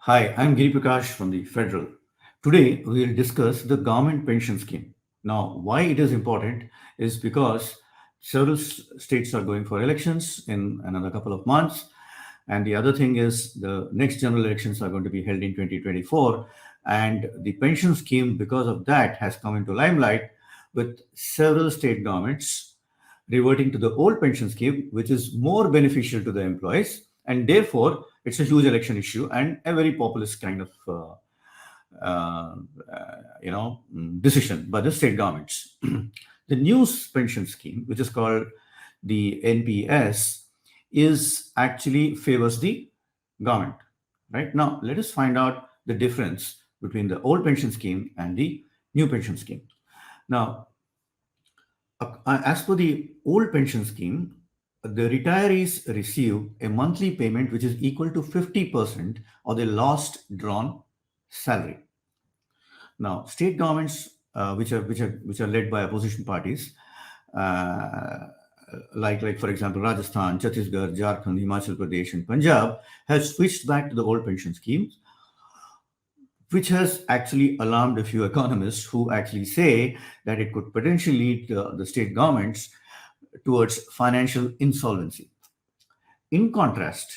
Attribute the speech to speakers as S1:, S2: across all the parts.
S1: Hi, I'm Giri Prakash from the Federal. Today we will discuss the government pension scheme. Now, why it is important is because several states are going for elections in another couple of months, and the other thing is the next general elections are going to be held in 2024, and the pension scheme, because of that, has come into limelight with several state governments reverting to the old pension scheme, which is more beneficial to the employees, and therefore it's a huge election issue and a very populist kind of decision by the state governments. The new pension scheme, which is called the NPS, is actually favors the government. Right now, let us find out the difference between the old pension scheme and the new pension scheme. Now, as per the old pension scheme, the retirees receive a monthly payment which is equal to 50% of their last drawn salary. Now, state governments, which are led by opposition parties, uh, like for example Rajasthan, Chhattisgarh, Jharkhand, Himachal Pradesh, and Punjab, have switched back to the old pension schemes, which has actually alarmed a few economists who actually say that it could potentially lead the state governments towards financial insolvency. In contrast,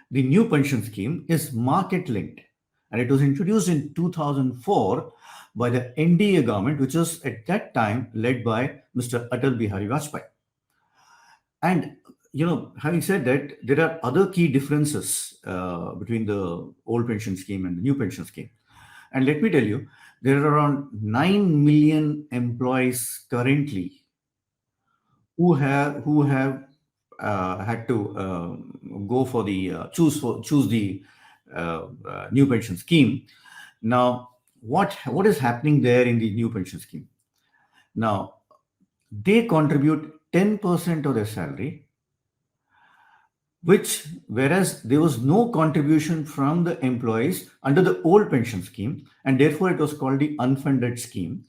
S1: the new pension scheme is market linked, and it was introduced in 2004 by the NDA government, which was at that time led by Mr. Atal Bihari Vajpayee. And having said that, there are other key differences between the old pension scheme and the new pension scheme. And let me tell you, there are around 9 million employees currently who have had to go for the choose the new pension scheme. Now, what is happening there in the new pension scheme? Now, they contribute 10% of their salary, which whereas there was no contribution from the employees under the old pension scheme, and therefore it was called the unfunded scheme.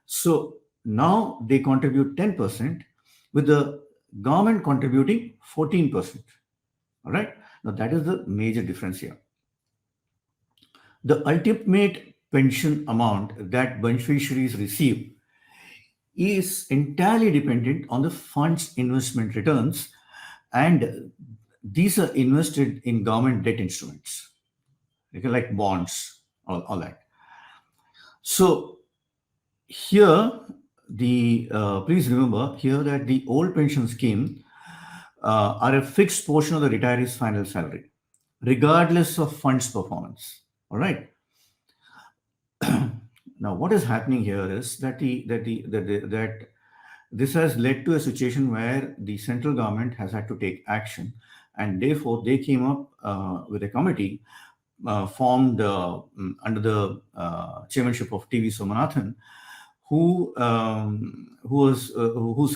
S1: So now they contribute 10%, with the government contributing 14%. All right. Now that is the major difference here. The ultimate pension amount that beneficiaries receive is entirely dependent on the fund's investment returns, and these are invested in government debt instruments, okay, like bonds, all that. So here, the please remember here that the old pension scheme are a fixed portion of the retiree's final salary, regardless of funds performance. All right. Now, what is happening here is that this has led to a situation where the central government has had to take action, and therefore they came up with a committee formed under the chairmanship of T.V. Somanathan, whose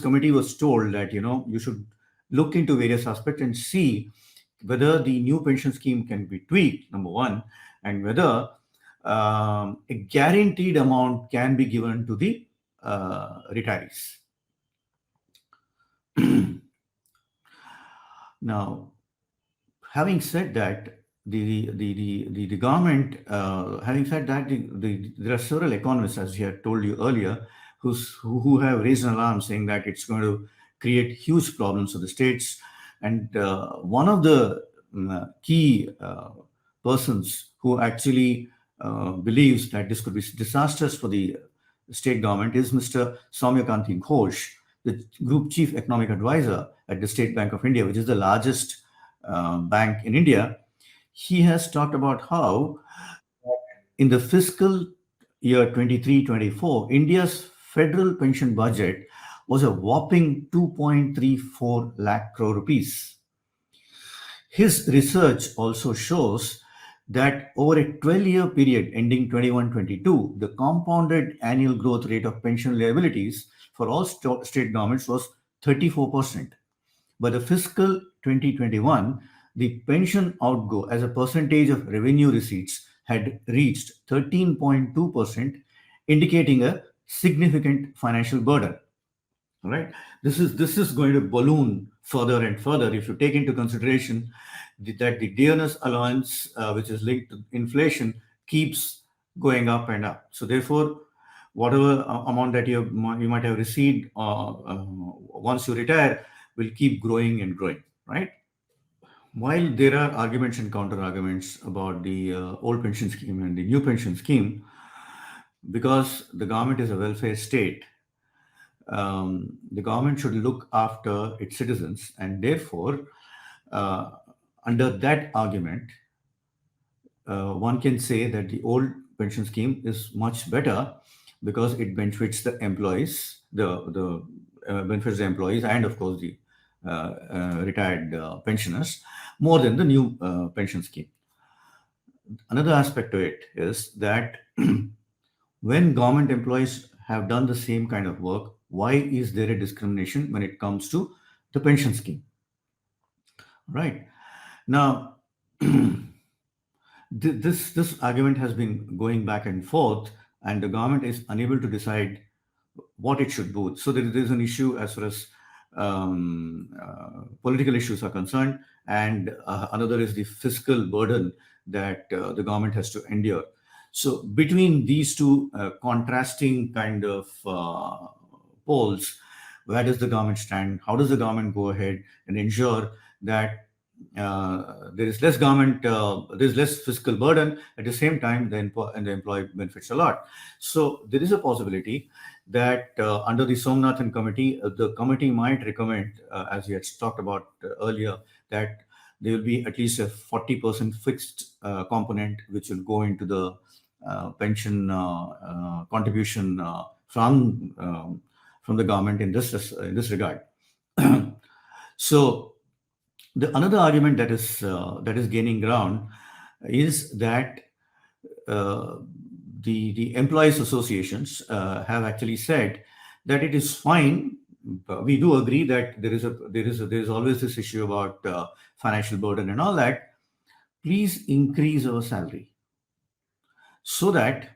S1: committee was told that you should look into various aspects and see whether the new pension scheme can be tweaked, number one, and whether a guaranteed amount can be given to the retirees. Now, having said that, the government, having said that, there are several economists, as we had told you earlier, who have raised an alarm saying that it's going to create huge problems for the states. And one of the key persons who actually believes that this could be disastrous for the state government is Mr. Soumyakanti Ghosh, the Group Chief Economic Advisor at the State Bank of India, which is the largest bank in India. He has talked about how in the fiscal year 23-24, India's federal pension budget was a whopping 2.34 lakh crore rupees. His research also shows that over a 12-year period ending 21-22, the compounded annual growth rate of pension liabilities for all state governments was 34%. By the fiscal 2021, the pension outgo as a percentage of revenue receipts had reached 13.2%, indicating a significant financial burden. right? This is going to balloon further and further if you take into consideration that the dearness allowance, which is linked to inflation, keeps going up and up. So therefore, whatever amount that you might have received once you retire will keep growing and growing, right? While there are arguments and counter arguments about the old pension scheme and the new pension scheme, because the government is a welfare state, the government should look after its citizens, and therefore, uh, under that argument, one can say that the old pension scheme is much better because it benefits the employees, the benefits the employees, and of course the retired pensioners more than the new pension scheme. Another aspect to it is that when government employees have done the same kind of work, why is there a discrimination when it comes to the pension scheme? Right. Now, this argument has been going back and forth, and the government is unable to decide what it should do. So there's an issue as far as political issues are concerned, and another is the fiscal burden that the government has to endure. So between these two contrasting kind of poles, where does the government stand? How does the government go ahead and ensure that there is less government, there is less fiscal burden. At the same time, the employee benefits a lot. So there is a possibility that under the Somnathan committee, the committee might recommend, as we had talked about earlier, that there will be at least a 40% fixed component which will go into the pension contribution from the government in this regard. So another argument that is gaining ground is that uh, the employees associations have actually said that it is fine. We do agree that there is always this issue about financial burden and all that. Please increase our salary so that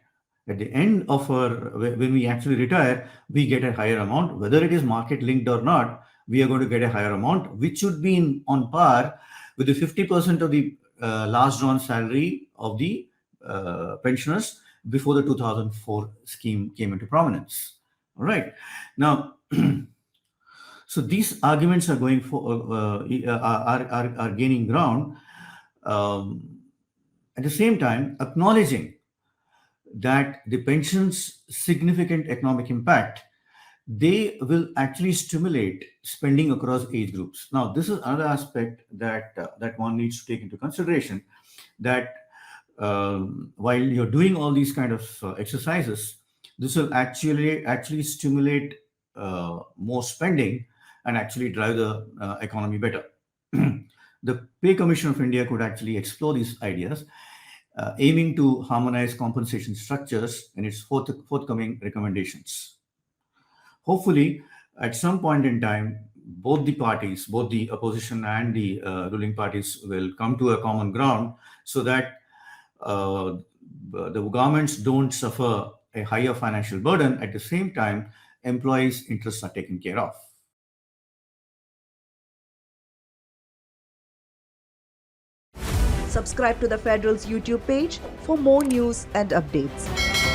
S1: at the end of our when we actually retire, we get a higher amount, whether it is market linked or not. We are going to get a higher amount, which should be on par with the 50% of the last drawn salary of the pensioners before the 2004 scheme came into prominence. All right. Now, so these arguments are going for are gaining ground. Um, at the same time, acknowledging that the pension's significant economic impact, they will actually stimulate spending across age groups. Now, this is another aspect that one needs to take into consideration. That while you're doing all these kind of exercises, this will actually stimulate more spending and actually drive the economy better. The Pay Commission of India could actually explore these ideas, aiming to harmonize compensation structures in its forthcoming recommendations. Hopefully, at some point in time, both the parties, both the opposition and the ruling parties, will come to a common ground so that uh, the governments don't suffer a higher financial burden. At the same time, employees' interests are taken care of.
S2: Subscribe to the Federal's YouTube page for more news and updates.